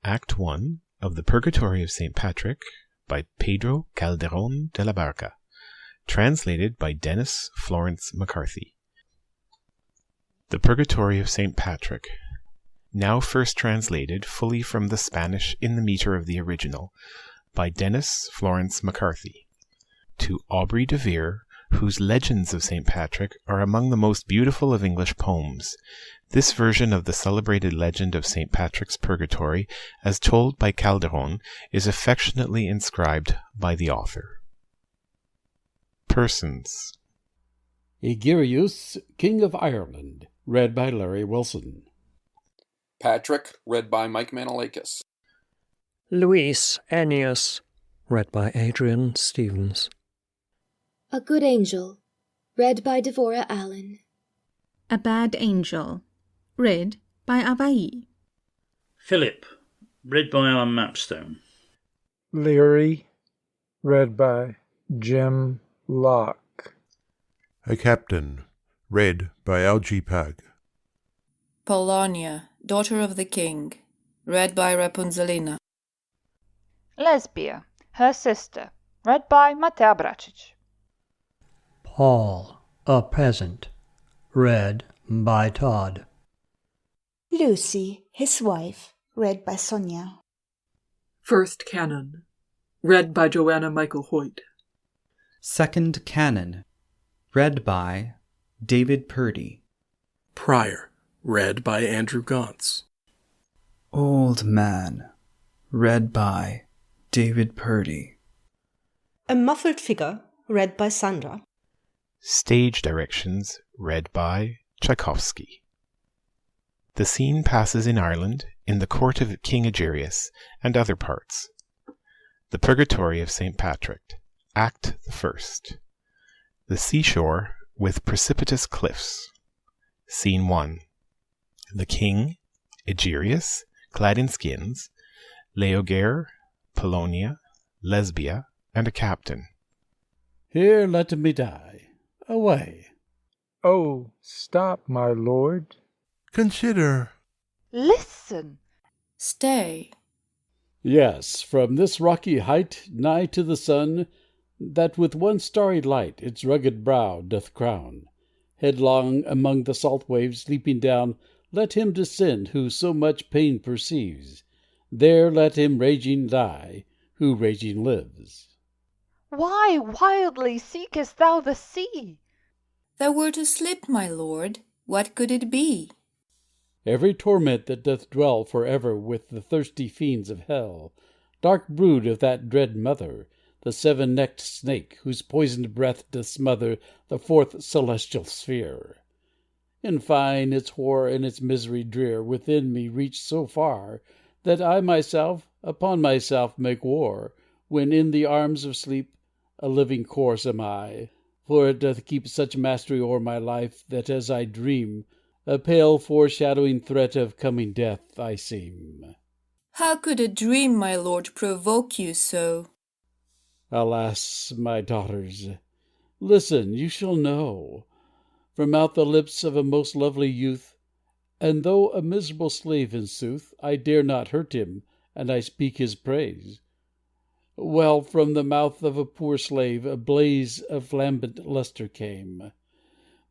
Act 1 of the Purgatory of Saint Patrick by Pedro Calderón de la Barca, translated by Denis Florence MacCarthy. The Purgatory of Saint Patrick, now first translated fully from the Spanish in the meter of the original, by Denis Florence MacCarthy, to Aubrey de Vere, whose Legends of St. Patrick are among the most beautiful of English poems. This version of the celebrated legend of St. Patrick's Purgatory, as told by Calderón, is affectionately inscribed by the author. Persons: Egerius, King of Ireland, read by Larry Wilson. Patrick, read by Mike Manolakis. Luis Enius, read by Adrian Stevens. A Good Angel, read by Devorah Allen. A Bad Angel, read by Owain. Philip, read by Alan Mapstone. Leary, read by Jim Locke. A Captain, read by Algie Pug. Polonia, daughter of the king, read by Rapunzelina. Lesbia, her sister, read by Matea Bracic. Paul, a peasant, read by Todd. Lucy, his wife, read by Sonia. First Canon, read by Joanna Michael Hoyt. Second Canon, read by David Purdy. Prior, read by Andrew Gauntz. Old Man, read by David Purdy. A Muffled Figure, read by Sandra. Stage directions, read by Tchaikovsky. The scene passes in Ireland, in the court of King Egerius, and other parts. The Purgatory of Saint Patrick, Act the First. The seashore with precipitous cliffs. Scene 1. The king, Egerius, clad in skins, Leogaire, Polonia, Lesbia, and a captain. Here let me die. Away. Oh, stop, my lord. Consider. Listen. Stay. Yes, from this rocky height, nigh to the sun, that with one starry light its rugged brow doth crown, headlong among the salt waves leaping down, let him descend who so much pain perceives. There let him raging die, who raging lives. Why wildly seekest thou the sea? Thou wert asleep, my lord. What could it be? Every torment that doth dwell for ever with the thirsty fiends of hell, dark brood of that dread mother, the seven-necked snake, whose poisoned breath doth smother the fourth celestial sphere. In fine, its horror and its misery drear within me reach so far, that I myself upon myself make war, when in the arms of sleep a living corse am I, for it doth keep such mastery o'er my life, that as I dream, a pale foreshadowing threat of coming death I seem. How could a dream, my lord, provoke you so? Alas, my daughters, listen, you shall know. From out the lips of a most lovely youth, and though a miserable slave in sooth, I dare not hurt him, and I speak his praise. Well, from the mouth of a poor slave a blaze of flambant lustre came,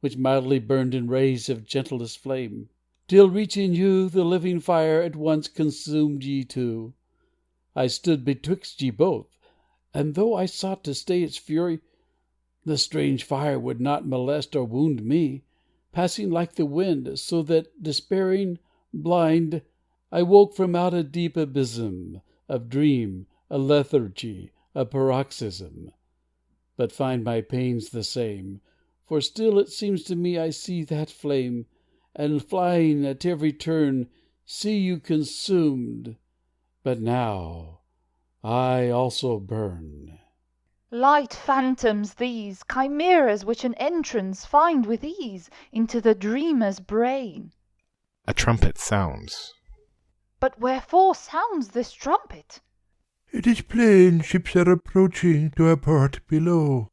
which mildly burned in rays of gentlest flame, till reaching you, the living fire at once consumed ye two. I stood betwixt ye both, and though I sought to stay its fury, the strange fire would not molest or wound me, passing like the wind, so that, despairing, blind, I woke from out a deep abysm of dream, a lethargy, a paroxysm, but find my pains the same, for still it seems to me I see that flame, and flying at every turn see you consumed, but now I also burn. Light phantoms these, chimeras which an entrance find with ease into the dreamer's brain. A trumpet sounds. But wherefore sounds this trumpet? It is plain ships are approaching to our port below.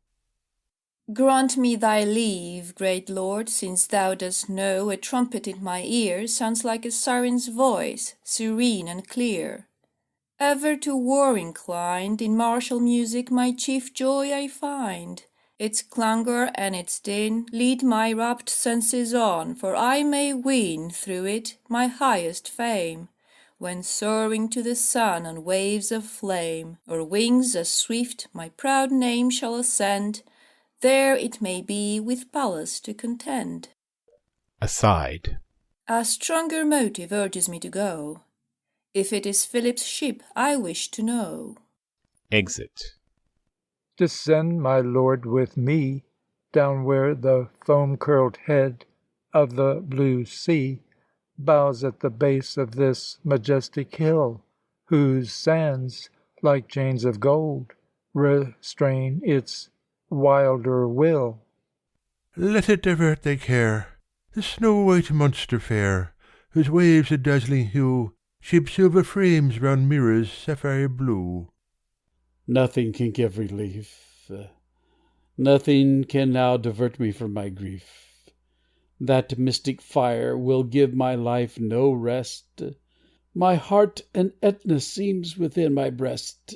Grant me thy leave, great Lord, since thou dost know a trumpet in my ear sounds like a siren's voice, serene and clear. Ever to war inclined, in martial music my chief joy I find. Its clangour and its din lead my rapt senses on, for I may win through it my highest fame, when soaring to the sun on waves of flame, or wings as swift my proud name shall ascend, there it may be with Pallas to contend. Aside. A stronger motive urges me to go. If it is Philip's ship, I wish to know. Exit. Descend, my lord, with me, down where the foam-curled head of the blue sea bows at the base of this majestic hill, whose sands, like chains of gold, restrain its wilder will. Let it divert thy care, the snow-white monster fair, whose waves a dazzling hue shape silver frames round mirrors sapphire blue. Nothing can give relief. Nothing can now divert me from my grief. That mystic fire will give my life no rest. My heart an Etna seems within my breast.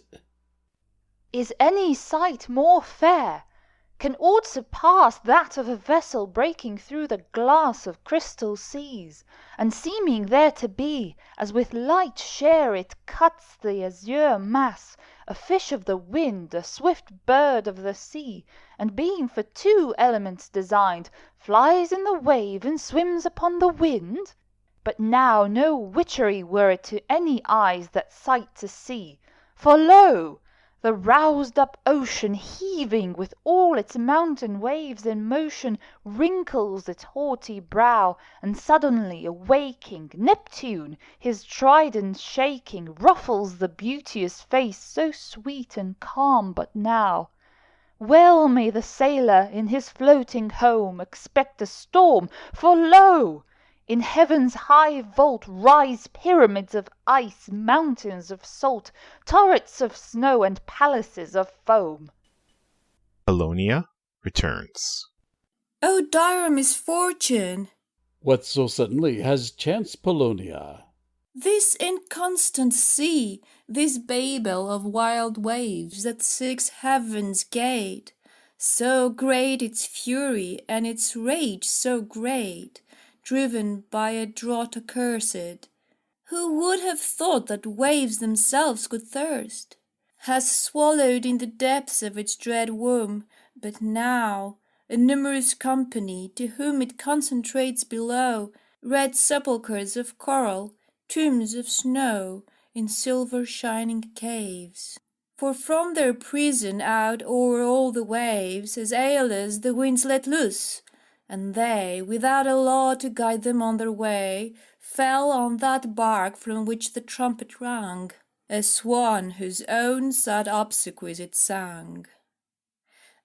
Is any sight more fair? Can aught surpass that of a vessel breaking through the glass of crystal seas, and seeming there to be, as with light share it cuts the azure mass, a fish of the wind, a swift bird of the sea, and being for two elements designed, flies in the wave and swims upon the wind? But now no witchery were it to any eyes that sight to see, for lo! the roused up ocean, heaving with all its mountain waves in motion, wrinkles its haughty brow, and suddenly awaking, Neptune, his trident shaking, ruffles the beauteous face so sweet and calm but now. Well may the sailor in his floating home expect a storm, for lo! in heaven's high vault rise pyramids of ice, mountains of salt, turrets of snow, and palaces of foam. Apollonia returns. O dire misfortune! What so suddenly has chanced, Apollonia? This inconstant sea, this babel of wild waves that seeks heaven's gate, so great its fury and its rage so great, driven by a drought accursed, who would have thought that waves themselves could thirst, has swallowed in the depths of its dread womb, but now a numerous company, to whom it concentrates below red sepulchres of coral, tombs of snow, in silver shining caves. For from their prison out o'er all the waves, as Aeolus the winds let loose, and they, without a law to guide them on their way, fell on that bark from which the trumpet rang, a swan whose own sad obsequies it sang.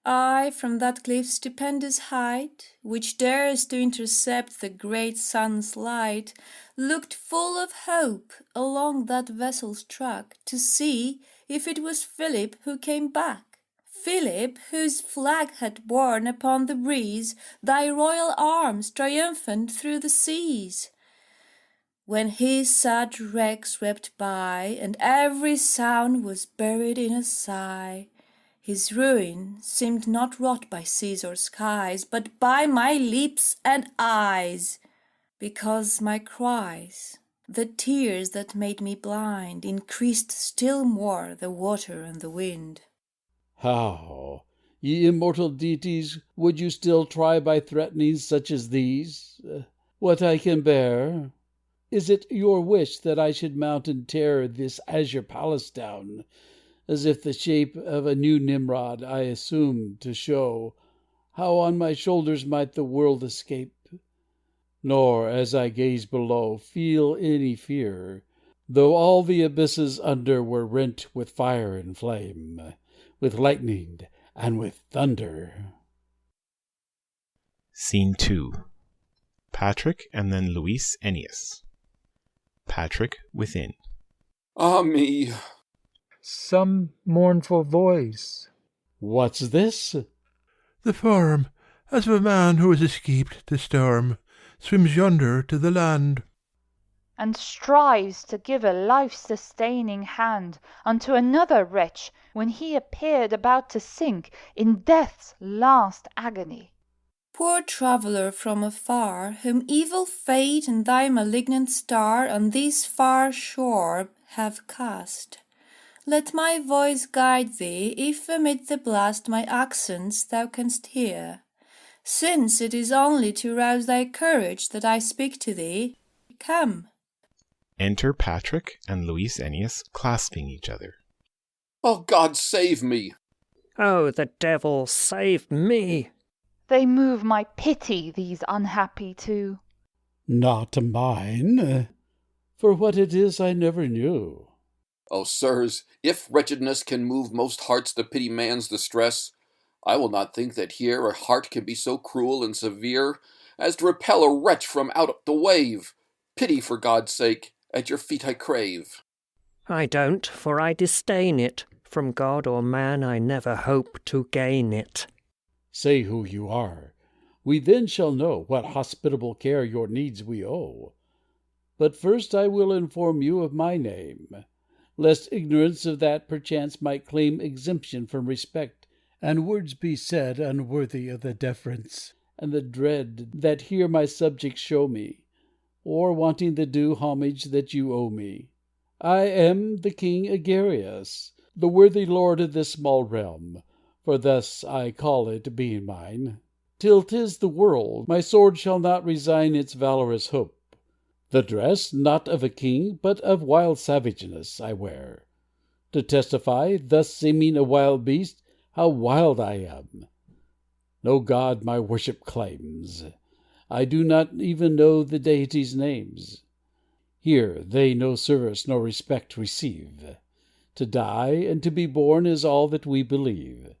I, from that cliff's stupendous height, which dares to intercept the great sun's light, looked full of hope along that vessel's track, to see if it was Philip who came back. Philip, whose flag had borne upon the breeze thy royal arms triumphant through the seas. When his sad wreck swept by, and every sound was buried in a sigh, his ruin seemed not wrought by seas or skies, but by my lips and eyes, because my cries, the tears that made me blind, increased still more the water and the wind. How, ye immortal deities, would you still try by threatenings such as these? What I can bear? Is it your wish that I should mount and tear this azure palace down, as if the shape of a new Nimrod I assumed, to show how on my shoulders might the world escape? Nor, as I gaze below, feel any fear, though all the abysses under were rent with fire and flame, with lightning and with thunder. Scene 2. Patrick and then Luis Enius. Patrick within. Ah me! Some mournful voice. What's this? The form, as of a man who has escaped the storm, swims yonder to the land, and strives to give a life-sustaining hand unto another wretch when he appeared about to sink in death's last agony. Poor traveller from afar, whom evil fate and thy malignant star on this far shore have cast, let my voice guide thee, if amid the blast my accents thou canst hear. Since it is only to rouse thy courage that I speak to thee, come. Enter Patrick and Luis Enius clasping each other. Oh, God, save me! Oh, the devil, save me! They move my pity, these unhappy two. Not mine, for what it is I never knew. Oh, sirs, if wretchedness can move most hearts to pity man's distress, I will not think that here a heart can be so cruel and severe as to repel a wretch from out the wave. Pity, for God's sake, at your feet I crave. I don't, for I disdain it. From God or man I never hope to gain it. Say who you are. We then shall know what hospitable care your needs we owe. But first I will inform you of my name, lest ignorance of that perchance might claim exemption from respect, and words be said unworthy of the deference and the dread that here my subjects show me, or wanting the due homage that you owe me. I am the King Agarius, the worthy lord of this small realm, for thus I call it, being mine. Till 'tis the world, my sword shall not resign its valorous hope. The dress, not of a king, but of wild savageness, I wear, to testify, thus seeming a wild beast, how wild I am. No god my worship claims. I do not even know the deities' names. Here they no service nor respect receive. To die and to be born is all that we believe.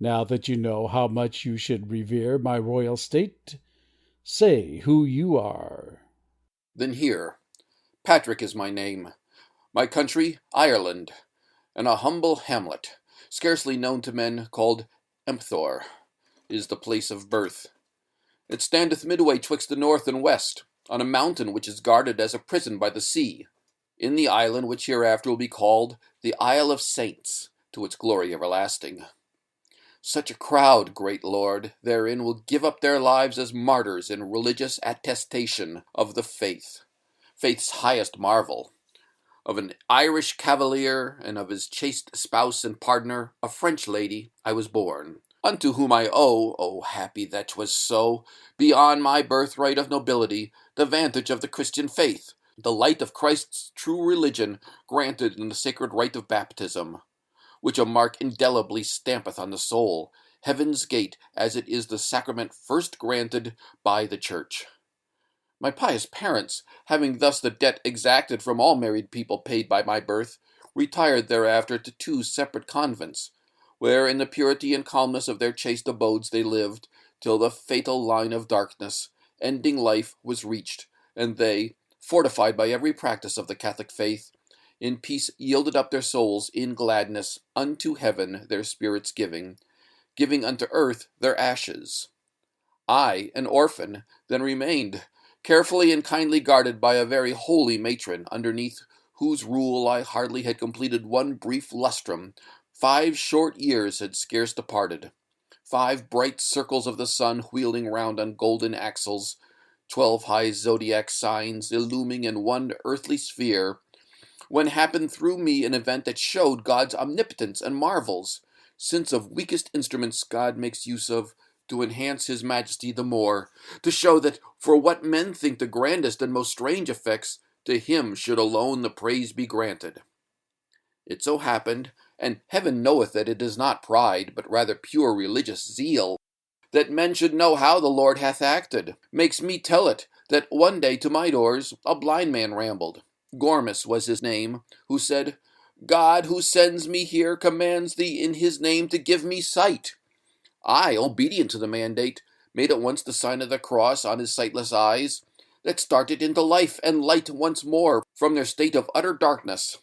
Now that you know how much you should revere my royal state, say who you are. Then hear. Patrick is my name. My country, Ireland, and a humble hamlet, scarcely known to men, called Empthor, is the place of birth. It standeth midway twixt the north and west, on a mountain which is guarded as a prison by the sea, in the island which hereafter will be called the Isle of Saints, to its glory everlasting. Such a crowd, great Lord, therein will give up their lives as martyrs in religious attestation of the faith, faith's highest marvel, of an Irish cavalier and of his chaste spouse and partner, a French lady, I was born, unto whom I owe, oh happy that 'twas so, beyond my birthright of nobility, the vantage of the Christian faith, the light of Christ's true religion granted in the sacred rite of baptism, which a mark indelibly stampeth on the soul, heaven's gate, as it is the sacrament first granted by the Church. My pious parents, having thus the debt exacted from all married people paid by my birth, retired thereafter to 2 separate convents, where in the purity and calmness of their chaste abodes they lived, till the fatal line of darkness, ending life, was reached, and they, fortified by every practice of the Catholic faith, in peace yielded up their souls in gladness unto heaven, their spirits giving unto earth their ashes. I, an orphan, then remained, carefully and kindly guarded by a very holy matron, underneath whose rule I hardly had completed 1 brief lustrum. 5 short years had scarce departed, 5 bright circles of the sun wheeling round on golden axles, 12 high zodiac signs illuming in 1 earthly sphere, when happened through me an event that showed God's omnipotence and marvels, since of weakest instruments God makes use of, to enhance his majesty the more, to show that for what men think the grandest and most strange effects, to him should alone the praise be granted. It so happened, and heaven knoweth that it is not pride, but rather pure religious zeal, that men should know how the Lord hath acted, makes me tell it, that one day to my doors a blind man rambled. Gormus was his name, who said, God, who sends me here, commands thee in his name to give me sight. I, obedient to the mandate, made at once the sign of the cross on his sightless eyes, that started into life and light once more from their state of utter darkness.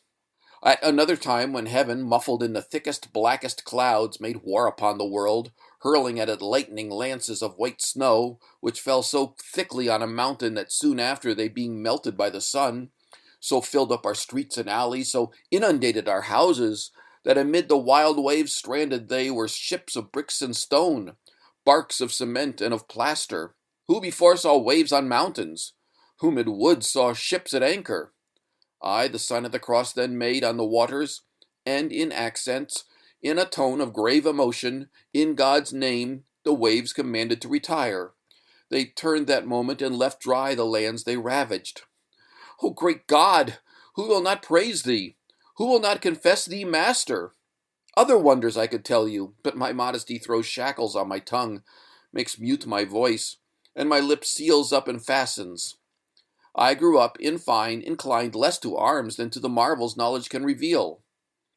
At another time, when heaven, muffled in the thickest, blackest clouds, made war upon the world, hurling at it lightning lances of white snow, which fell so thickly on a mountain that soon after they being melted by the sun, so filled up our streets and alleys, so inundated our houses, that amid the wild waves stranded they were ships of bricks and stone, barks of cement and of plaster. Who before saw waves on mountains? Who mid woods saw ships at anchor? I the sign of the cross then made on the waters, and in accents, in a tone of grave emotion, in God's name, the waves commanded to retire. They turned that moment and left dry the lands they ravaged. O great God, who will not praise thee? Who will not confess thee master? Other wonders I could tell you, but my modesty throws shackles on my tongue, makes mute my voice, and my lip seals up and fastens. I grew up, in fine, inclined less to arms than to the marvels knowledge can reveal.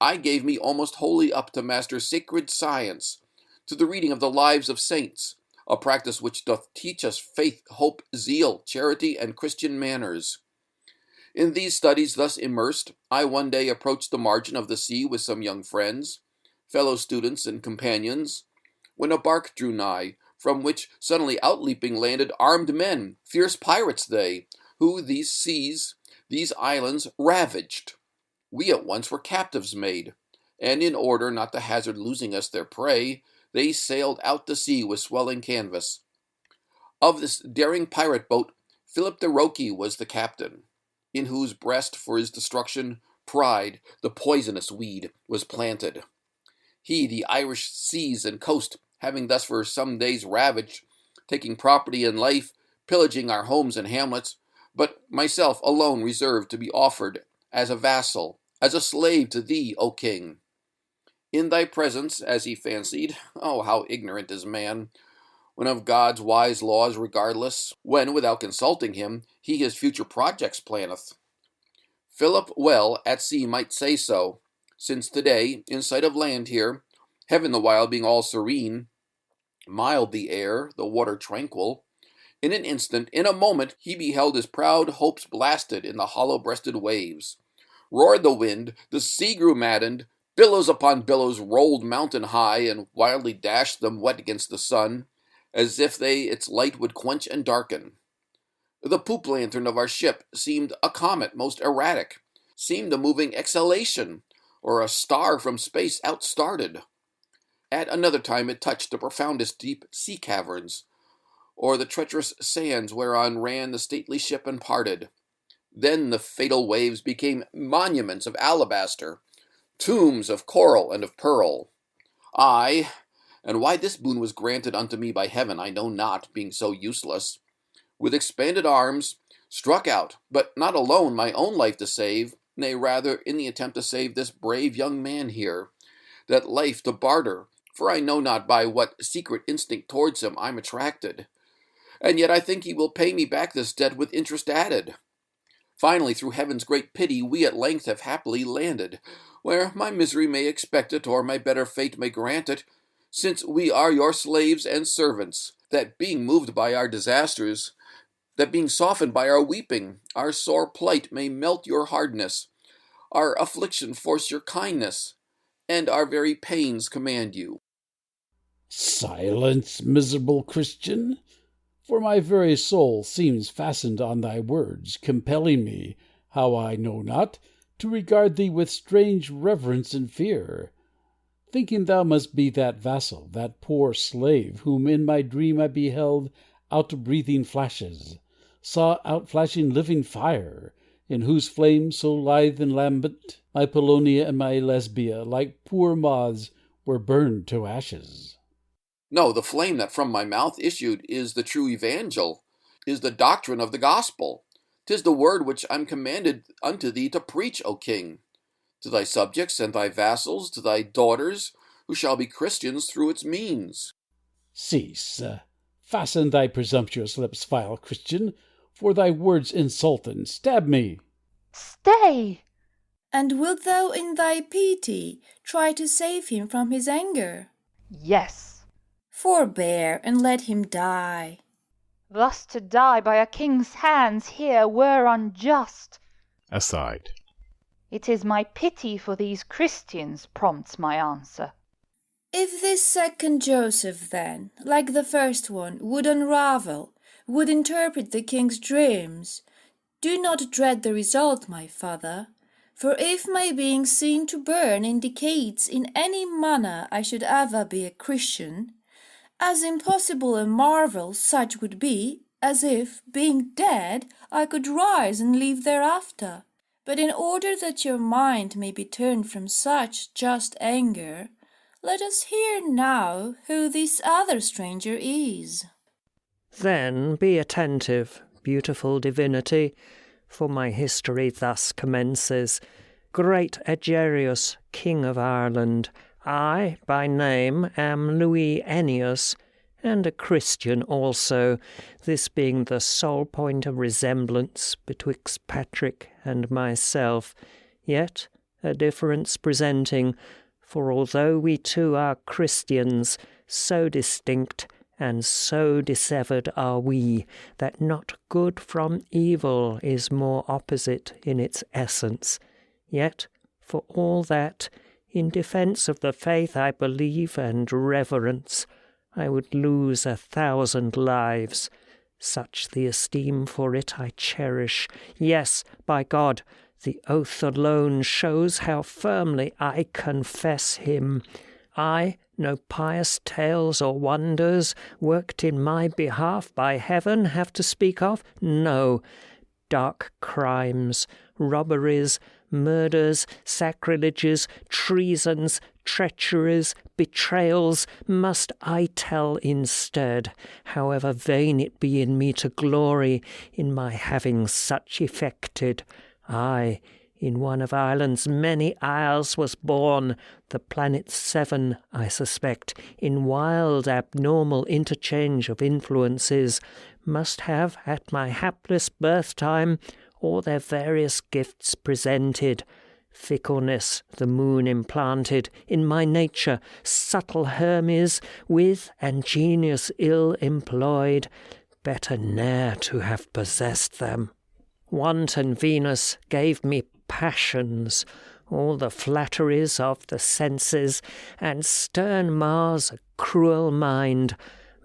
I gave me almost wholly up to master sacred science, to the reading of the lives of saints, a practice which doth teach us faith, hope, zeal, charity, and Christian manners. In these studies thus immersed, I one day approached the margin of the sea with some young friends, fellow students and companions, when a bark drew nigh, from which suddenly outleaping landed armed men, fierce pirates they, who these seas, these islands, ravaged. We at once were captives made, and in order not to hazard losing us their prey, they sailed out to sea with swelling canvas. Of this daring pirate boat, Philip de Roque was the captain, in whose breast for his destruction, pride, the poisonous weed, was planted. He, the Irish seas and coast, having thus for some days ravaged, taking property and life, pillaging our homes and hamlets, but myself alone reserved to be offered as a vassal, as a slave to thee, O king. In thy presence, as he fancied, oh, how ignorant is man, when of God's wise laws regardless, when, without consulting him, he his future projects planneth. Philip well at sea might say so, since today, in sight of land here, heaven the while being all serene, mild the air, the water tranquil, in an instant, in a moment, he beheld his proud hopes blasted in the hollow-breasted waves. Roared the wind, the sea grew maddened, billows upon billows rolled mountain high, and wildly dashed them wet against the sun, as if they its light would quench and darken. The poop lantern of our ship seemed a comet most erratic, seemed a moving exhalation, or a star from space outstarted. At another time it touched the profoundest deep sea caverns, or the treacherous sands whereon ran the stately ship and parted. Then the fatal waves became monuments of alabaster, tombs of coral and of pearl. I, and why this boon was granted unto me by heaven I know not, being so useless, with expanded arms, struck out, but not alone my own life to save, nay, rather, in the attempt to save this brave young man here, that life to barter, for I know not by what secret instinct towards him I'm attracted. And yet I think he will pay me back this debt with interest added. Finally, through heaven's great pity, we at length have happily landed, where my misery may expect it, or my better fate may grant it, since we are your slaves and servants, that being moved by our disasters, that being softened by our weeping, our sore plight may melt your hardness, our affliction force your kindness, and our very pains command you. Silence, miserable Christian! For my very soul seems fastened on thy words, compelling me, how I know not, to regard thee with strange reverence and fear, thinking thou must be that vassal, that poor slave, whom in my dream I beheld out-breathing flashes, saw outflashing living fire, in whose flame, so lithe and lambent, my Polonia and my Lesbia, like poor moths, were burned to ashes. No, the flame that from my mouth issued is the true evangel, is the doctrine of the gospel. 'Tis the word which I'm commanded unto thee to preach, O king, to thy subjects and thy vassals, to thy daughters, who shall be Christians through its means. Cease, fasten thy presumptuous lips, vile Christian, for thy words insult and stab me. Stay! And wilt thou in thy pity try to save him from his anger? Yes. Forbear, and let him die. Thus to die by a king's hands here were unjust. Aside. It is my pity for these Christians prompts my answer. If this second Joseph, then, like the first one, would unravel, would interpret the king's dreams, do not dread the result, my father, for if my being seen to burn indicates in any manner I should ever be a Christian, as impossible a marvel such would be, as if, being dead, I could rise and live thereafter. But in order that your mind may be turned from such just anger, let us hear now who this other stranger is. Then be attentive, beautiful divinity, for my history thus commences. Great Egerius, King of Ireland, I, by name, am Luis Enius, and a Christian also, this being the sole point of resemblance betwixt Patrick and myself, yet a difference presenting, for although we two are Christians, so distinct and so dissevered are we, that not good from evil is more opposite in its essence. Yet, for all that, in defence of the faith I believe and reverence, I would lose 1,000 lives. Such the esteem for it I cherish. Yes, by God, the oath alone shows how firmly I confess him. I, no pious tales or wonders worked in my behalf by heaven have to speak of? No. Dark crimes, robberies, murders, sacrileges, treasons, treacheries, betrayals, must I tell instead, however vain it be in me to glory in my having such effected. I, in one of Ireland's many isles was born, the planet 7, I suspect, in wild abnormal interchange of influences, must have at my hapless birth time all their various gifts presented. Fickleness the moon implanted in my nature, subtle Hermes with and genius ill employed, better ne'er to have possessed them. Wanton Venus gave me passions, all the flatteries of the senses, and stern Mars a cruel mind.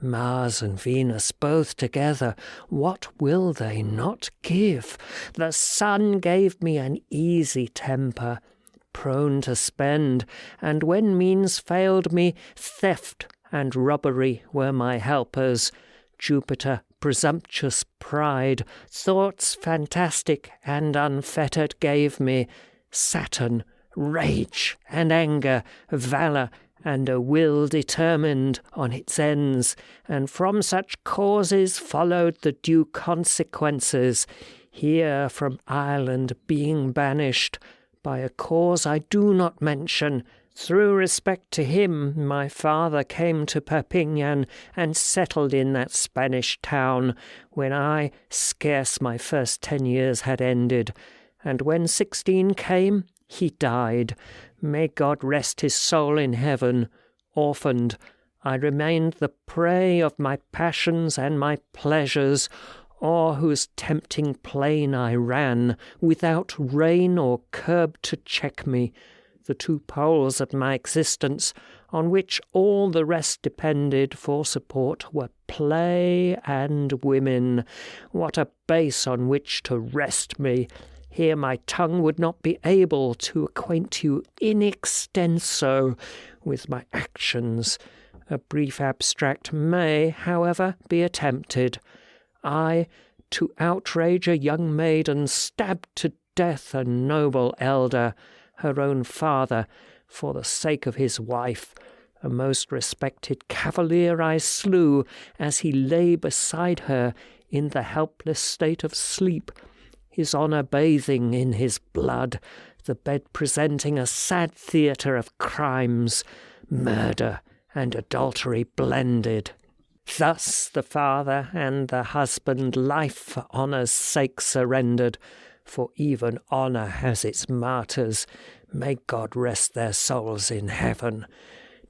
Mars and Venus both together, what will they not give? The sun gave me an easy temper, prone to spend, and when means failed me, theft and robbery were my helpers. Jupiter, presumptuous pride, thoughts fantastic and unfettered gave me. Saturn, rage and anger, valour, and a will determined on its ends, and from such causes followed the due consequences. Here from Ireland being banished, by a cause I do not mention, through respect to him my father came to Perpignan and settled in that Spanish town, when I scarce my first 10 years had ended, and when 16 came, he died. May God rest his soul in heaven. Orphaned, I remained the prey of my passions and my pleasures, o'er whose tempting plain I ran, without rein or curb to check me. The two poles of my existence, on which all the rest depended for support, were play and women. What a base on which to rest me! Here my tongue would not be able to acquaint you in extenso with my actions. A brief abstract may, however, be attempted. I, to outrage a young maiden, stabbed to death a noble elder, her own father, for the sake of his wife. A most respected cavalier I slew, as he lay beside her in the helpless state of sleep, his honour bathing in his blood, the bed presenting a sad theatre of crimes, murder and adultery blended. Thus the father and the husband life for honour's sake surrendered, for even honour has its martyrs. May God rest their souls in heaven.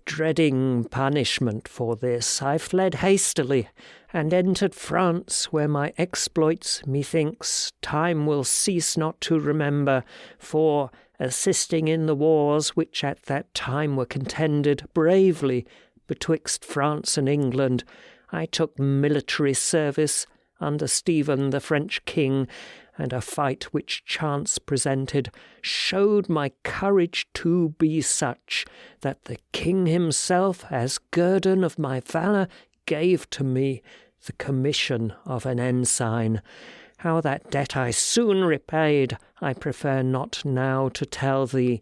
Dreading punishment for this, I fled hastily, and entered France, where my exploits, methinks, time will cease not to remember, for, assisting in the wars which at that time were contended bravely betwixt France and England, I took military service under Stephen the French king, and a fight which chance presented showed my courage to be such that the king himself, as guerdon of my valour, gave to me the commission of an ensign. How that debt I soon repaid, I prefer not now to tell thee.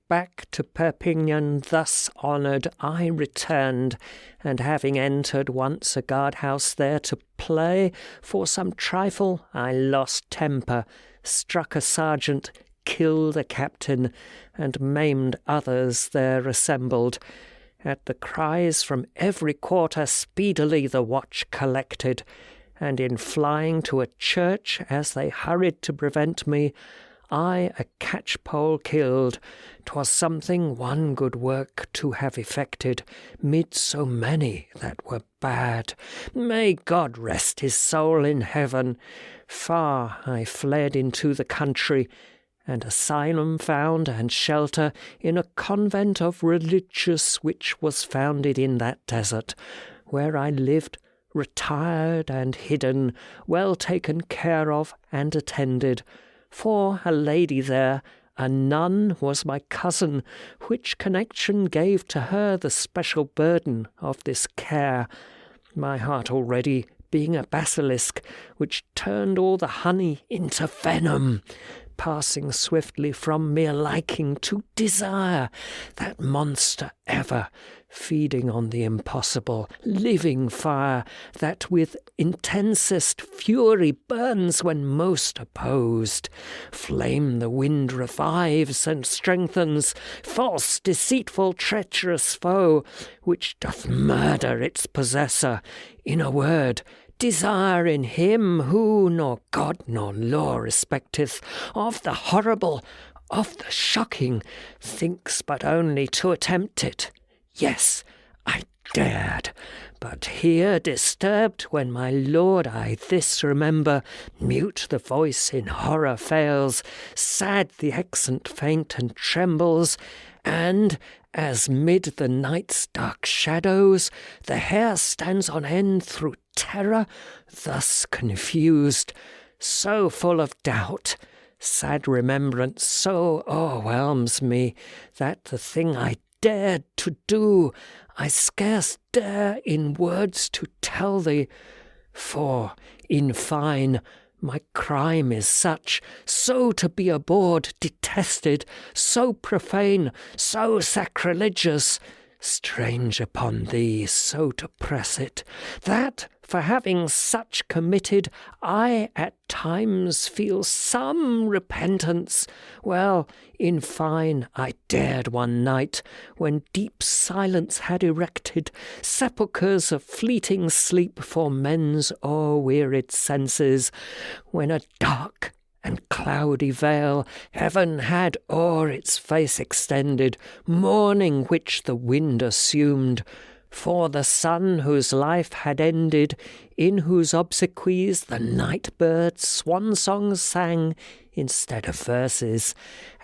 Back to Perpignan thus honoured I returned, and having entered once a guardhouse there to play, for some trifle I lost temper, struck a sergeant, killed a captain, and maimed others there assembled. At the cries from every quarter speedily the watch collected, and in flying to a church as they hurried to prevent me, I a catchpole killed. 'Twas something one good work to have effected, mid so many that were bad. May God rest his soul in heaven. Far I fled into the country, and asylum found and shelter in a convent of religious which was founded in that desert, where I lived retired and hidden, well taken care of and attended. For a lady there, a nun, was my cousin, which connection gave to her the special burden of this care. My heart already being a basilisk, which turned all the honey into venom, passing swiftly from mere liking to desire, that monster ever, feeding on the impossible, living fire, that with intensest fury burns when most opposed. Flame the wind revives and strengthens, false, deceitful, treacherous foe, which doth murder its possessor. In a word, desire in him who nor God nor law respecteth, of the horrible, of the shocking, thinks but only to attempt it. Yes, I dared, but here disturbed, when my lord I this remember, mute the voice in horror fails, sad the accent faint and trembles, and, as mid the night's dark shadows, the hair stands on end through terror, thus confused, so full of doubt, sad remembrance so o'erwhelms me, that the thing I dared to do, I scarce dare in words to tell thee. For, in fine, my crime is such, so to be abhorred, detested, so profane, so sacrilegious, strange upon thee so to press it, that, for having such committed, I at times feel some repentance. Well, in fine, I dared one night, when deep silence had erected sepulchres of fleeting sleep for men's o'erwearied senses, when a dark and cloudy veil heaven had o'er its face extended, mourning which the wind assumed, for the sun whose life had ended, in whose obsequies the night-birds swan-songs sang instead of verses,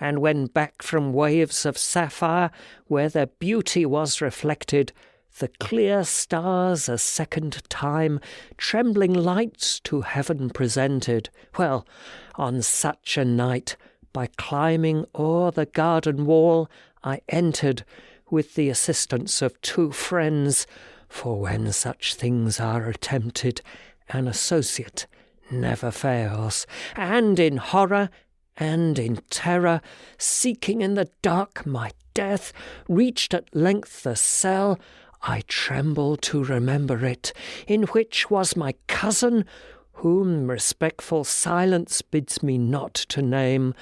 and when back from waves of sapphire, where their beauty was reflected, the clear stars a second time trembling lights to heaven presented. Well, on such a night, by climbing o'er the garden wall, I entered, with the assistance of two friends, for when such things are attempted, an associate never fails, and in horror and in terror, seeking in the dark my death, reached at length the cell. I tremble to remember it, in which was my cousin, whom respectful silence bids me not to name.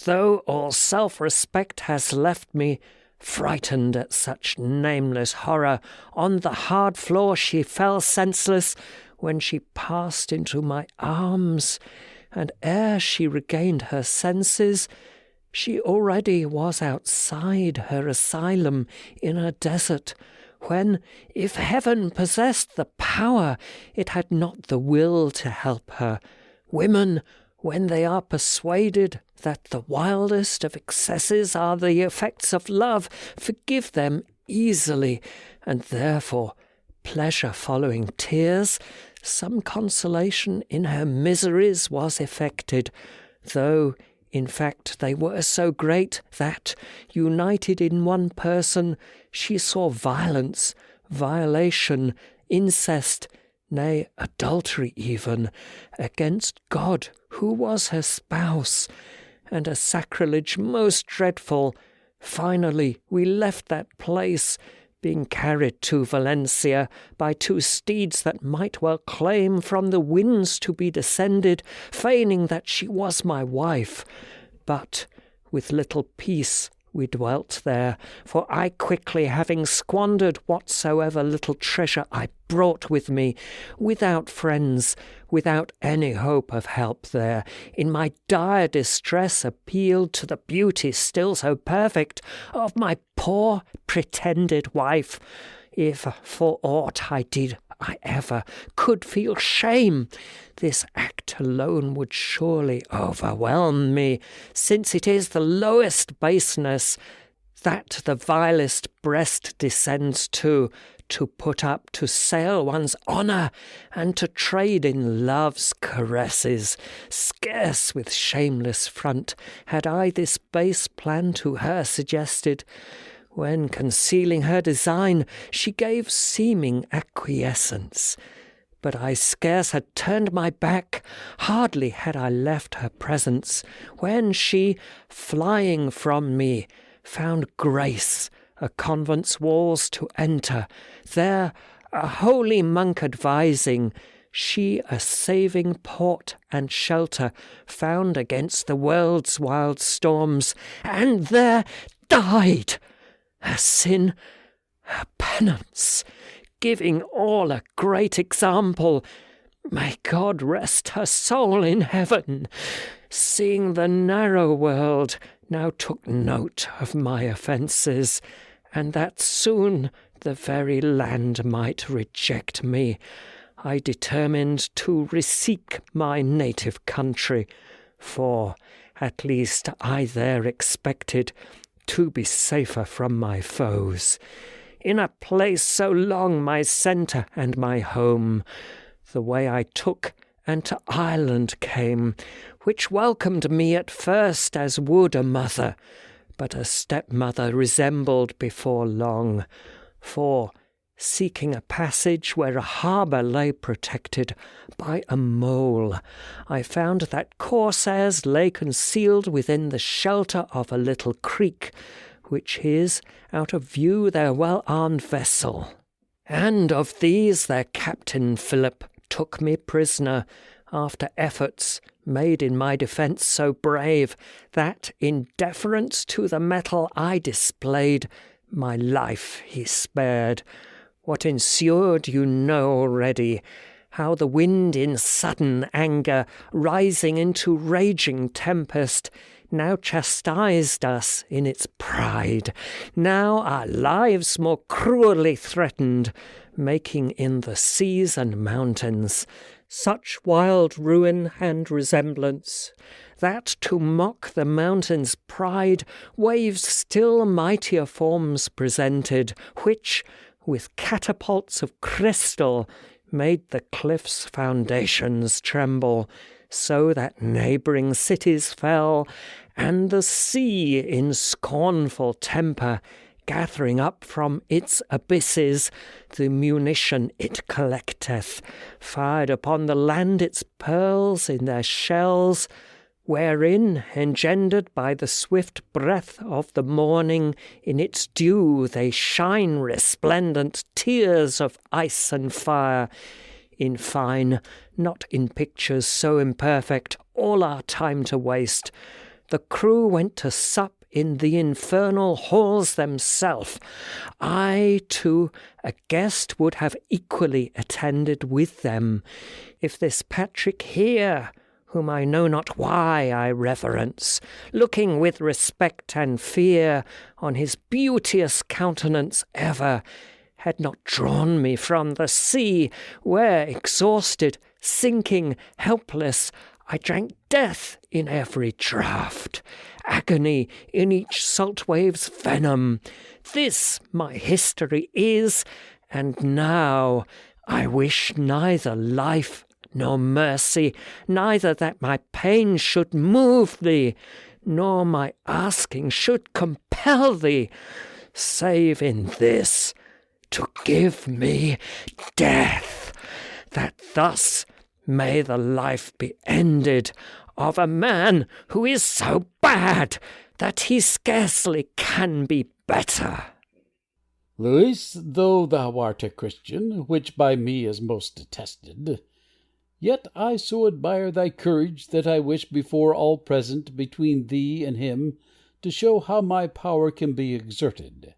Though all self-respect has left me, frightened at such nameless horror, on the hard floor she fell senseless, when she passed into my arms, and ere she regained her senses, she already was outside her asylum in a desert, when, if heaven possessed the power, it had not the will to help her. Women, when they are persuaded that the wildest of excesses are the effects of love, forgive them easily, and therefore, pleasure following tears, some consolation in her miseries was effected, though, in fact, they were so great that, united in one person, she saw violence, violation, incest, nay, adultery even, against God, who was her spouse, and a sacrilege most dreadful. Finally, we left that place, being carried to Valencia by 2 steeds that might well claim from the winds to be descended, feigning that she was my wife. But with little peace we dwelt there, for I quickly, having squandered whatsoever little treasure I brought with me, without friends, without any hope of help there, in my dire distress appealed to the beauty still so perfect of my poor pretended wife. If for aught I did I ever could feel shame, this act alone would surely overwhelm me, since it is the lowest baseness that the vilest breast descends to put up to sale one's honour, and to trade in love's caresses. Scarce with shameless front had I this base plan to her suggested, when, concealing her design, she gave seeming acquiescence. But I scarce had turned my back, hardly had I left her presence, when she, flying from me, found grace a convent's walls to enter. There, a holy monk advising, she a saving port and shelter found against the world's wild storms, and there died. Her sin, her penance, giving all a great example. May God rest her soul in heaven, seeing the narrow world now took note of my offences, and that soon the very land might reject me. I determined to reseek my native country, for, at least, I there expected to be safer from my foes. In a place so long my centre and my home, the way I took and to Ireland came, which welcomed me at first as would a mother, but a stepmother resembled before long, for, seeking a passage where a harbour lay protected by a mole, I found that corsairs lay concealed within the shelter of a little creek, which is out of view their well-armed vessel. And of these their captain Philip took me prisoner, after efforts made in my defence so brave, that, in deference to the mettle I displayed, my life he spared. What ensued you know already, how the wind in sudden anger, rising into raging tempest, now chastised us in its pride, now our lives more cruelly threatened, making in the seas and mountains such wild ruin and resemblance, that to mock the mountain's pride, waves still mightier forms presented, which, with catapults of crystal, made the cliff's foundations tremble, so that neighbouring cities fell, and the sea in scornful temper, gathering up from its abysses the munition it collecteth, fired upon the land its pearls in their shells, wherein, engendered by the swift breath of the morning, in its dew they shine resplendent tears of ice and fire. In fine, not in pictures so imperfect, all our time to waste, the crew went to sup in the infernal halls themselves. I, too, a guest, would have equally attended with them, if this Patrick here, whom I know not why I reverence, looking with respect and fear on his beauteous countenance ever, had not drawn me from the sea, where, exhausted, sinking, helpless, I drank death in every draught, agony in each salt wave's venom. This my history is, and now I wish neither life nor mercy, neither that my pain should move thee, nor my asking should compel thee, save in this, to give me death, that thus may the life be ended of a man who is so bad that he scarcely can be better. Louis, though thou art a Christian, which by me is most detested, yet I so admire thy courage that I wish before all present between thee and him to show how my power can be exerted,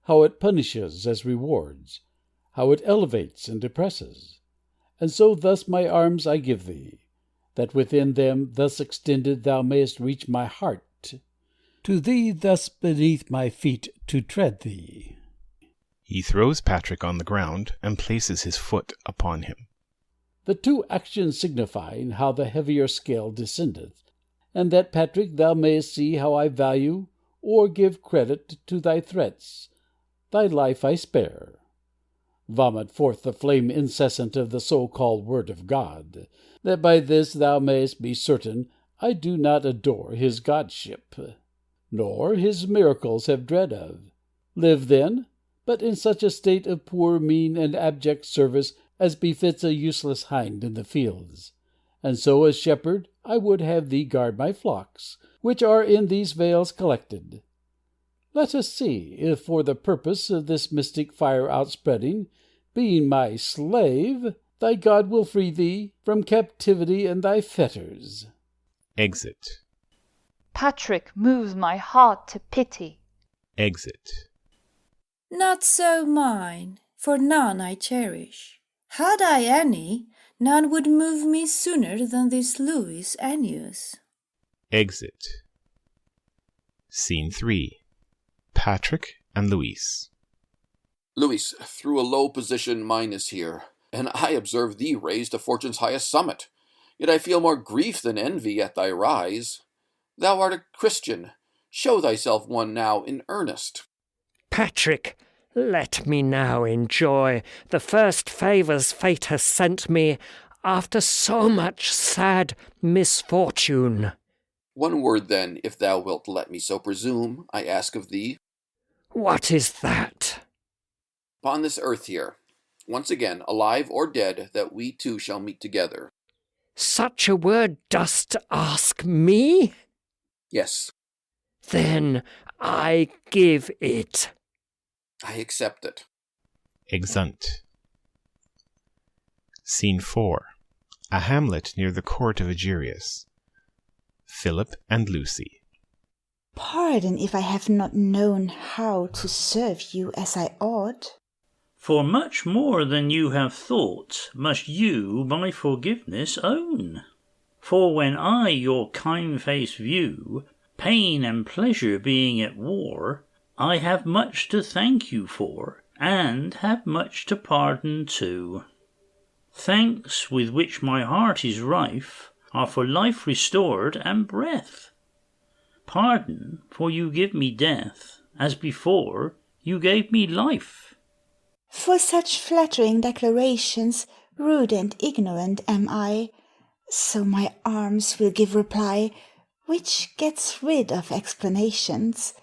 how it punishes as rewards, how it elevates and depresses. And so thus my arms I give thee, that within them thus extended thou mayest reach my heart, to thee thus beneath my feet to tread thee. He throws Patrick on the ground and places his foot upon him. The two actions signifying how the heavier scale descendeth, and that, Patrick, thou mayest see how I value or give credit to thy threats, thy life I spare. Vomit forth the flame incessant of the so-called Word of God, that by this thou mayest be certain I do not adore his godship, nor his miracles have dread of. Live then, but in such a state of poor, mean, and abject service as befits a useless hind in the fields. And so as shepherd I would have thee guard my flocks, which are in these vales collected. Let us see if for the purpose of this mystic fire outspreading, being my slave, thy God will free thee from captivity and thy fetters. Exit. Patrick moves my heart to pity. Exit. Not so mine, for none I cherish. Had I any, none would move me sooner than this Luis Enius. Exit. Scene 3. Patrick and Luis. Luis, through a low position mine is here, and I observe thee raised to fortune's highest summit. Yet I feel more grief than envy at thy rise. Thou art a Christian. Show thyself one now in earnest. Patrick, let me now enjoy the first favours fate has sent me after so much sad misfortune. One word then, if thou wilt let me so presume, I ask of thee. What is that? Upon this earth here, once again, alive or dead, that we two shall meet together. Such a word dost ask me? Yes. Then I give it. I accept it. Exeunt. Scene 4. A hamlet near the court of Egerius. Philip and Lucy. Pardon if I have not known how to serve you as I ought. For much more than you have thought must you my forgiveness own. For when I your kind face view, pain and pleasure being at war, I have much to thank you for, and have much to pardon too. Thanks with which my heart is rife are for life restored and breath. Pardon, for you give me death, as before you gave me life. For such flattering declarations, rude and ignorant am I, so my arms will give reply, which gets rid of explanations.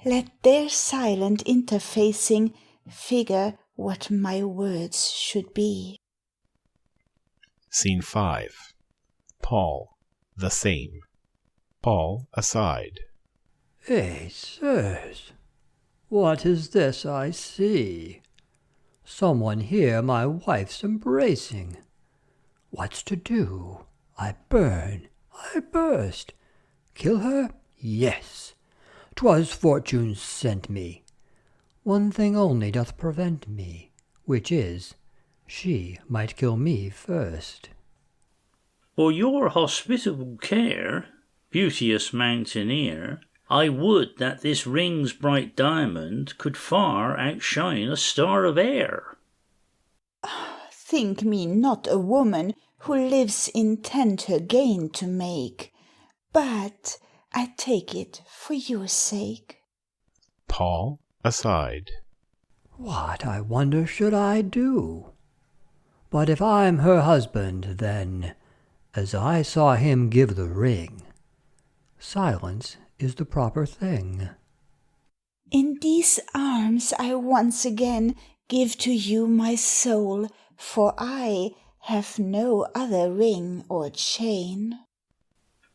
Let their silent interfacing figure what my words should be. Scene 5. Paul, the same. Paul aside. Sirs, what is this I see? Someone here my wife's embracing. What's to do? I burn, I burst. Kill her? Yes. 'Twas fortune sent me. One thing only doth prevent me, which is, she might kill me first. For your hospitable care, beauteous mountaineer, I would that this ring's bright diamond could far outshine a star of air. Think me not a woman who lives intent her gain to make, but I take it for your sake. Paul, aside. What, I wonder, should I do? But if I'm her husband, then, as I saw him give the ring, silence is the proper thing. In these arms I once again give to you my soul, for I have no other ring or chain.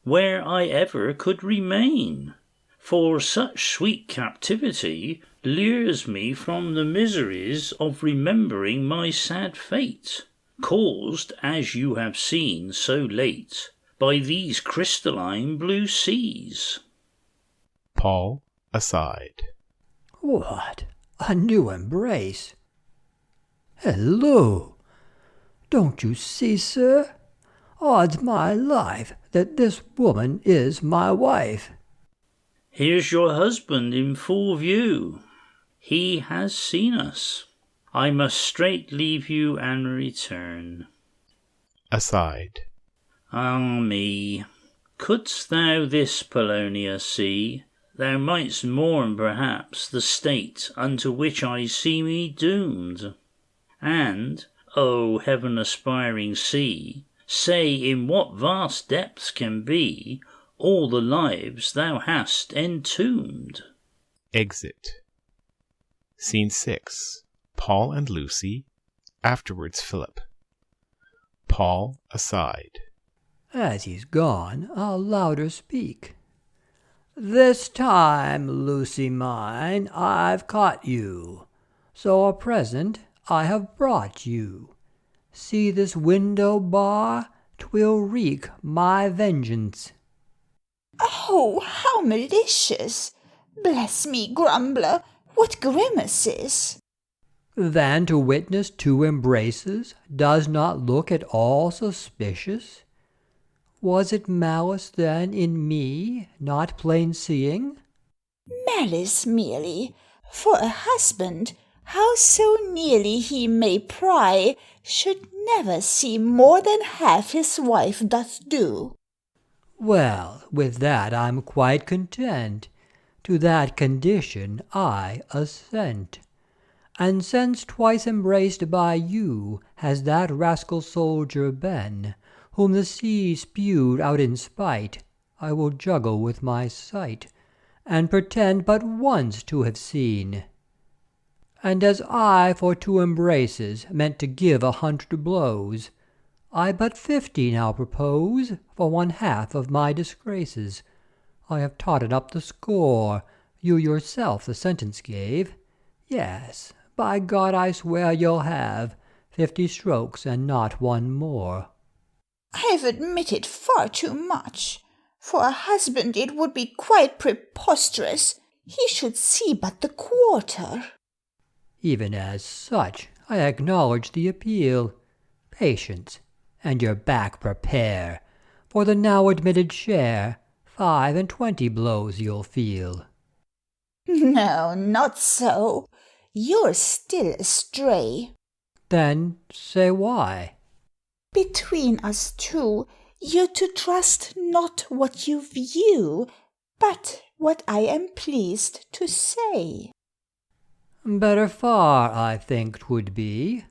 Where I ever could remain, for such sweet captivity lures me from the miseries of remembering my sad fate, caused, as you have seen so late, by these crystalline blue seas. Paul, aside. What? A new embrace? Hello! Don't you see, sir? Odds my life that this woman is my wife. Here's your husband in full view. He has seen us. I must straight leave you and return. Aside. Ah me! Couldst thou this, Polonia, see, thou mightst mourn perhaps the state unto which I see me doomed. And, O heaven-aspiring sea, say in what vast depths can be all the lives thou hast entombed. Exit. Scene 6. Paul and Lucy, afterwards Philip. Paul, aside. As he's gone, I'll louder speak. This time, Lucy mine, I've caught you, so a present I have brought you. See this window bar, 'twill wreak my vengeance. Oh, how malicious! Bless me, grumbler, what grimaces! Than to witness 2 embraces does not look at all suspicious. Was it malice then in me, not plain seeing? Malice merely, for a husband, how so nearly he may pry, should never see more than half his wife doth do. Well, with that I'm quite content. To that condition I assent. And since twice embraced by you has that rascal soldier been, whom the sea spewed out in spite, I will juggle with my sight, and pretend but once to have seen. And as I for 2 embraces meant to give 100 blows, I but 50 now propose for 1/2 of my disgraces. I have totted up the score, you yourself the sentence gave. Yes, by God I swear you'll have 50 strokes and not one more. I've admitted far too much. For a husband it would be quite preposterous. He should see but the quarter. Even as such, I acknowledge the appeal. Patience, and your back prepare, for the now admitted share, 25 blows you'll feel. No, not so. You're still astray. Then say why. Between us 2, you're to trust not what you view, but what I am pleased to say. Better far, I think 'twould be,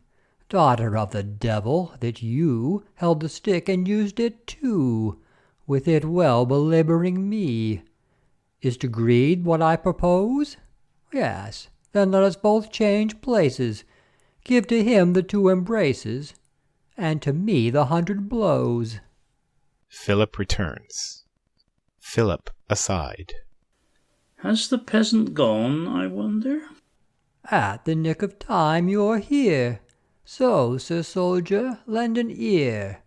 daughter of the devil, that you held the stick and used it too, with it well belabouring me. Is to greed what I propose? Yes, then let us both change places, give to him the 2 embraces, and to me the 100 blows. Philip returns. Philip, aside. Has the peasant gone, I wonder? At the nick of time you're here. So, Sir Soldier, lend an ear.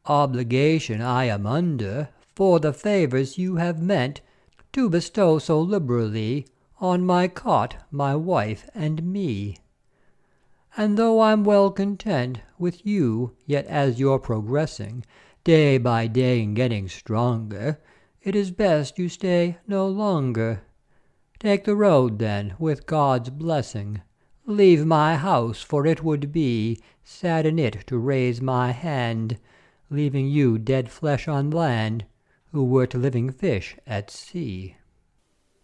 Obligation I am under for the favours you have meant to bestow so liberally on my cot, my wife, and me. And though I'm well content with you, yet as you're progressing, day by day and getting stronger, it is best you stay no longer. Take the road, then, with God's blessing. Leave my house, for it would be sad in it to raise my hand, leaving you dead flesh on land, who wert living fish at sea.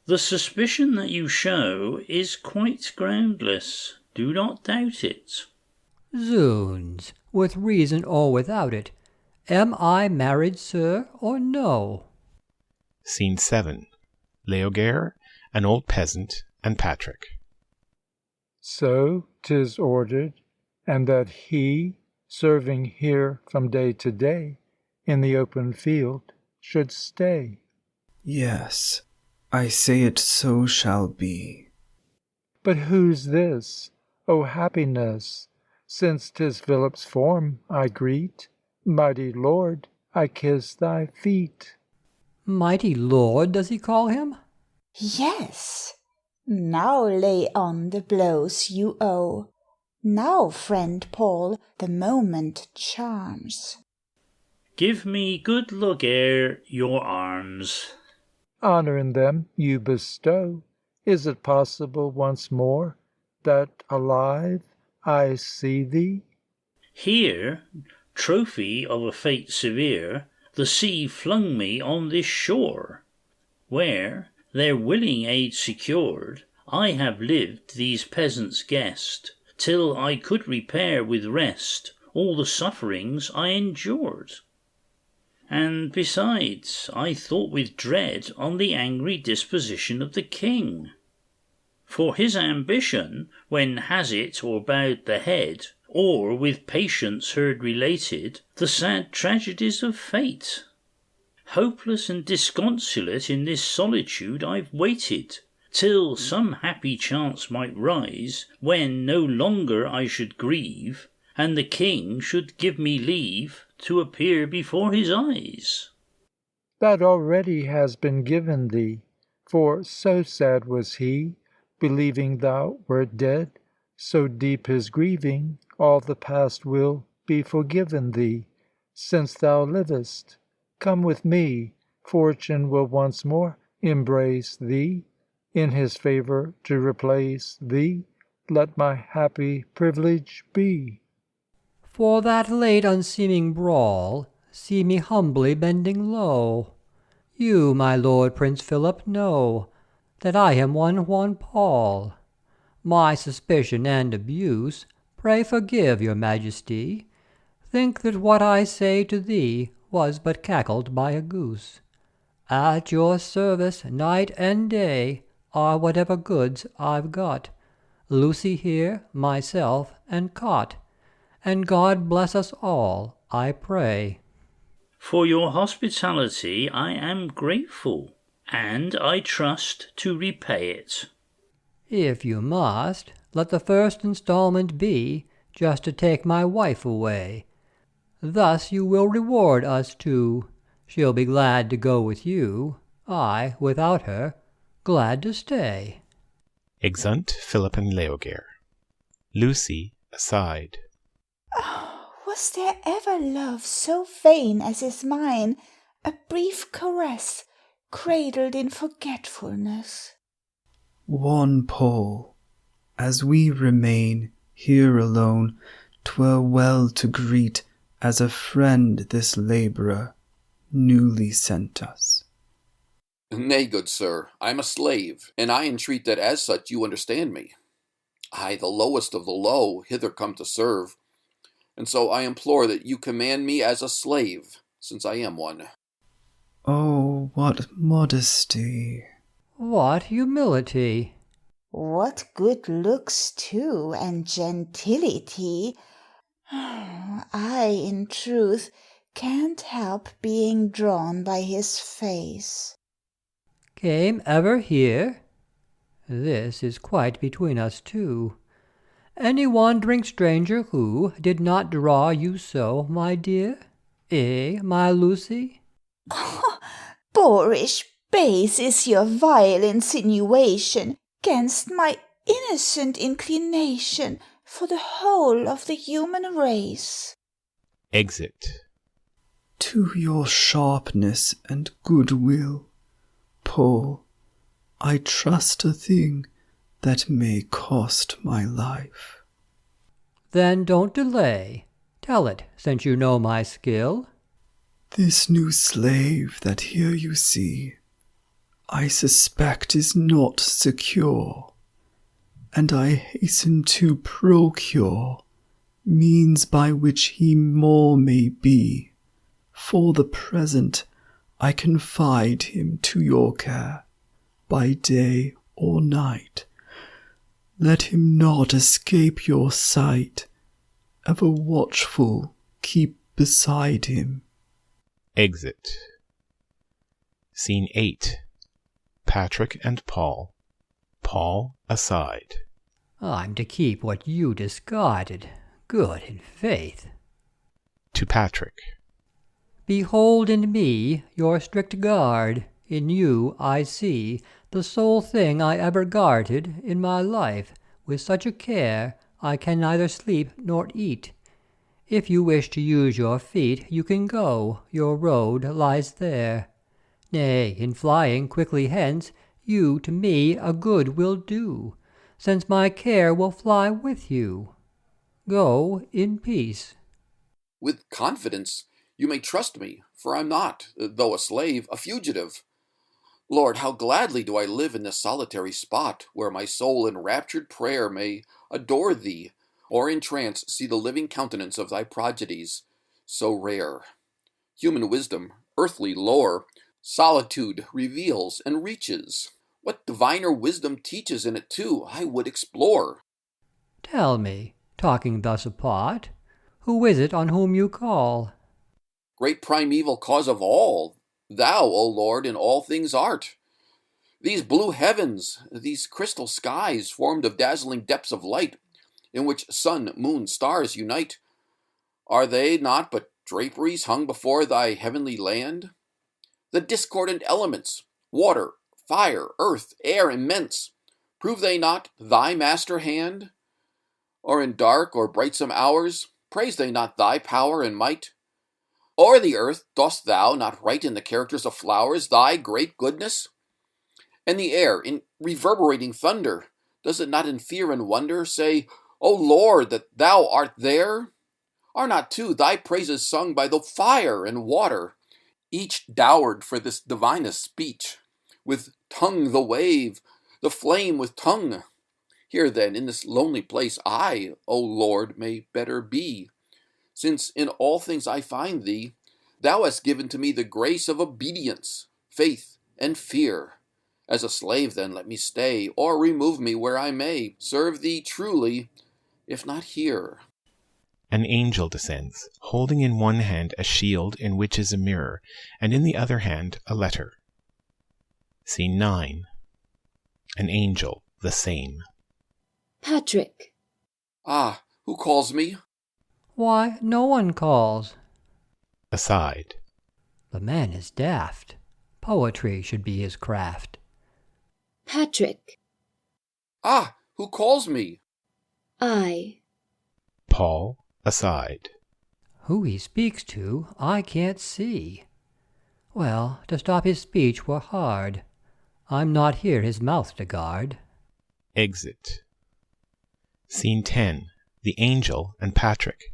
The suspicion that you show is quite groundless. Do not doubt it. Zounds, with reason or without it, am I married, sir, or no? Scene 7. Laogaire, an old peasant, and Patrick. So 'tis ordered, and that he, serving here from day to day, in the open field, should stay. Yes, I say it so shall be. But who's this, O happiness, since 'tis Philip's form I greet? Mighty Lord, I kiss thy feet. Mighty Lord, does he call him? Yes. Now lay on the blows you owe. Now, friend Paul, the moment charms. Give me, good Laogaire, your arms. Honour in them you bestow. Is it possible once more that alive I see thee? Here, trophy of a fate severe, the sea flung me on this shore, where, their willing aid secured, I have lived these peasants' guest, till I could repair with rest all the sufferings I endured. And besides, I thought with dread on the angry disposition of the king. For his ambition, when has it or bowed the head, or with patience heard related the sad tragedies of fate. Hopeless and disconsolate in this solitude I've waited, till some happy chance might rise, when no longer I should grieve, and the king should give me leave to appear before his eyes. That already has been given thee, for so sad was he, believing thou wert dead, so deep his grieving, all the past will be forgiven thee, since thou livest. Come with me, fortune will once more embrace thee, in his favour to replace thee, let my happy privilege be. For that late unseeming brawl, see me humbly bending low. You, my lord Prince Philip, know that I am one Juan Paul. My suspicion and abuse, pray forgive your majesty. Think that what I say to thee was but cackled by a goose. At your service night and day are whatever goods I've got, Lucy here, myself, and cot, and God bless us all, I pray. For your hospitality I am grateful, and I trust to repay it. If you must, let the first instalment be just to take my wife away. Thus you will reward us two. She'll be glad to go with you, I, without her, glad to stay. Exeunt Philip and Laogaire. Lucy, aside. Oh, was there ever love so vain as is mine, a brief caress, cradled in forgetfulness? One Paul, as we remain here alone, 'twere well to greet as a friend this labourer newly sent us. Nay, good sir, I am a slave, and I entreat that as such you understand me. I, the lowest of the low, hither come to serve, and so I implore that you command me as a slave, since I am one. Oh, what modesty! What humility! What good looks, too, and gentility! I, in truth, can't help being drawn by his face. Came ever here? This is quite between us two. Any wandering stranger who did not draw you so, my dear? Eh, my Lucy? Boorish base is your vile insinuation 'gainst my innocent inclination for the whole of the human race. Exit. to your sharpness and goodwill, Paul, I trust a thing that may cost my life. Then don't delay. Tell it, since you know my skill. This new slave that here you see, I suspect is not secure, and I hasten to procure means by which he more may be. For the present I confide him to your care, by day or night. Let him not escape your sight, ever watchful keep beside him. Exit. Scene 8. Patrick and Paul. Paul aside. I'm to keep what you discarded. Good in faith. To Patrick. Behold in me your strict guard. In you I see the sole thing I ever guarded in my life. With such a care I can neither sleep nor eat. If you wish to use your feet, you can go, your road lies there. Nay, in flying quickly hence, you to me a good will do, since my care will fly with you. Go in peace. With confidence you may trust me, for I'm not, though a slave, a fugitive. Lord, how gladly do I live in this solitary spot, where my soul in raptured prayer may adore thee, or in trance see the living countenance of thy prodigies, so rare. Human wisdom, earthly lore, solitude reveals and reaches. What diviner wisdom teaches in it too, I would explore. Tell me, talking thus apart, who is it on whom you call? Great primeval cause of all, thou, O Lord, in all things art. These blue heavens, these crystal skies, formed of dazzling depths of light, in which sun, moon, stars unite, are they not but draperies hung before thy heavenly land? The discordant elements, water, fire, earth, air immense, prove they not thy master hand? Or in dark or brightsome hours, praise they not thy power and might? O'er the earth dost thou not write in the characters of flowers thy great goodness? And the air, in reverberating thunder, does it not in fear and wonder say, O Lord, that thou art there? Are not, too, thy praises sung by the fire and water, each dowered for this divinest speech, with tongue the wave, the flame with tongue? Here then, in this lonely place, I, O Lord, may better be, since in all things I find thee. Thou hast given to me the grace of obedience, faith, and fear. As a slave then let me stay, or remove me where I may serve thee truly, if not here. An angel descends, holding in one hand a shield in which is a mirror, and in the other hand a letter. Scene 9. An angel, the same. Patrick. Ah, who calls me? Why, no one calls. Aside. The man is daft. Poetry should be his craft. Patrick. Ah, who calls me? I. Paul, aside. Who he speaks to, I can't see. Well, to stop his speech were hard. I'm not here his mouth to guard. Exit. Scene 10. The angel and Patrick.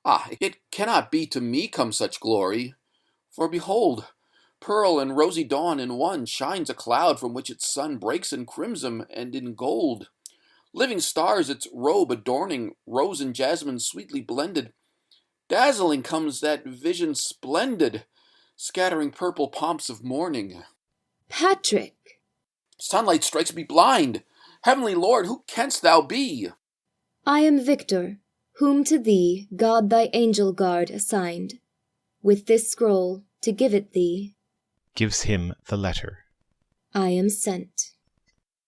Ah, it cannot be to me come such glory. For behold, pearl and rosy dawn in one shines a cloud from which its sun breaks in crimson and in gold. Living stars its robe adorning, rose and jasmine sweetly blended. Dazzling comes that vision splendid, scattering purple pomps of morning. Patrick! Sunlight strikes me blind. Heavenly Lord, who canst thou be? I am Victor, whom to thee God thy angel guard assigned, with this scroll to give it thee. Gives him the letter. I am sent.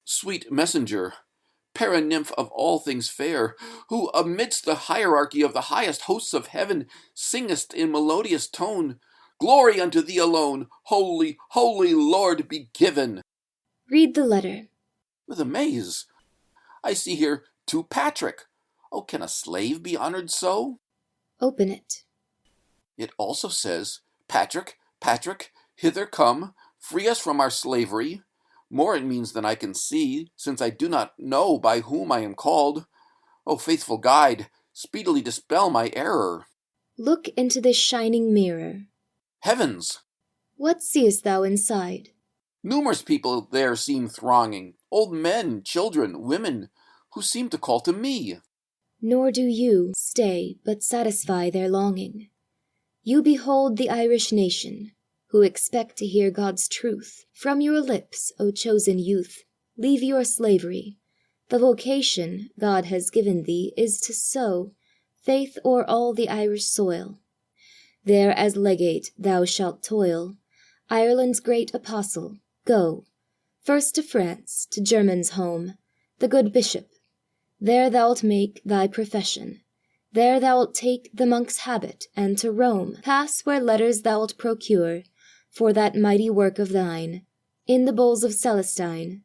Sweet messenger, paranymph of all things fair, who amidst the hierarchy of the highest hosts of heaven singest in melodious tone, glory unto thee alone, holy, holy Lord, be given. Read the letter. With amaze, I see here to Patrick. Oh, can a slave be honored so? Open it. It also says, Patrick, Patrick, hither come, free us from our slavery. More it means than I can see, since I do not know by whom I am called. O faithful guide, speedily dispel my error. Look into this shining mirror. Heavens! What seest thou inside? Numerous people there seem thronging, old men, children, women, who seem to call to me. Nor do you stay, but satisfy their longing. You behold the Irish nation, who expect to hear God's truth. From your lips, O chosen youth, leave your slavery. The vocation God has given thee is to sow faith o'er all the Irish soil. There as legate thou shalt toil, Ireland's great apostle. Go, first to France, to German's home, the good bishop. There thou'lt make thy profession. There thou'lt take the monk's habit, and to Rome pass, where letters thou'lt procure for that mighty work of thine, in the bowls of Celestine.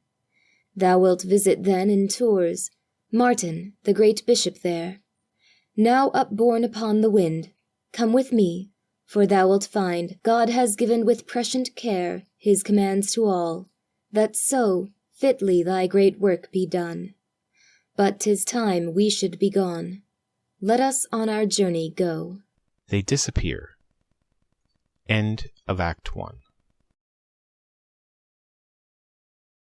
Thou wilt visit then in Tours Martin, the great bishop there. Now upborne upon the wind, come with me, for thou wilt find God has given with prescient care his commands to all, that so fitly thy great work be done. But 'tis time we should be gone. Let us on our journey go. They disappear. End of Act 1.